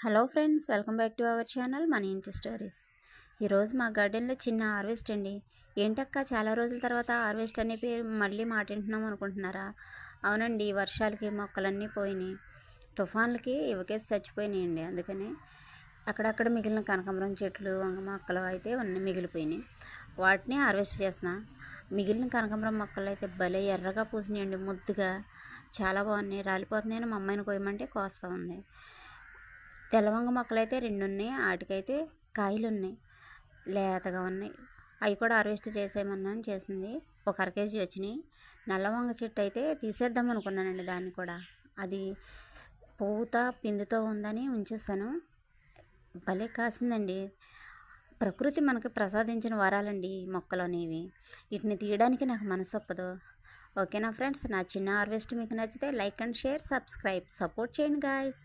Hello friends, welcome back to our channel మన ఇంటి stories. ఈరోజు మా గార్డెన్లో చిన్న హార్వెస్ట్ అండి. ఏంటక్క చాలా రోజుల తర్వాత హార్వెస్ట్ అనే పేరు మళ్ళీ మాటింటున్నాం అనుకుంటున్నారా? అవునండి, వర్షాలకి మొక్కలన్నీ పోయినాయి, తుఫాన్లకి ఇవకేసి చచ్చిపోయినాయండి. అందుకని అక్కడక్కడ మిగిలిన కనకాంబరం చెట్లు, వంగ మొక్కలు అయితే మిగిలిపోయినాయి. వాటిని హార్వెస్ట్ చేస్తున్నా. మిగిలిన కనకాంబరం మొక్కలు అయితే భలే ఎర్రగా పూసినాయండి, ముద్దుగా చాలా బాగున్నాయి. రాలిపోతున్నాయని మా అమ్మాయిని కోయమంటే కోస్తూ ఉంది. తెల్లవంగ మొక్కలు అయితే 2 ఉన్నాయి, వాటికైతే కాయలు ఉన్నాయి, లేతగా ఉన్నాయి. అవి కూడా హార్వెస్ట్ చేసేయమన్నాను, చేసింది. ఒక అర కేజీ వచ్చినాయి. నల్లవంగ చెట్టు అయితే తీసేద్దాం అనుకున్నానండి, దాన్ని కూడా అది పూత పిందుతో ఉందని ఉంచేసాను. భలే కాసిందండి. ప్రకృతి మనకి ప్రసాదించిన వరాలండి ఈ మొక్కలు అనేవి. వీటిని తీయడానికి నాకు మనసు ఒప్పదు. ఓకేనా ఫ్రెండ్స్, నా చిన్న హార్వెస్ట్ మీకు నచ్చితే like and share, subscribe, support చేయండి గాయస్.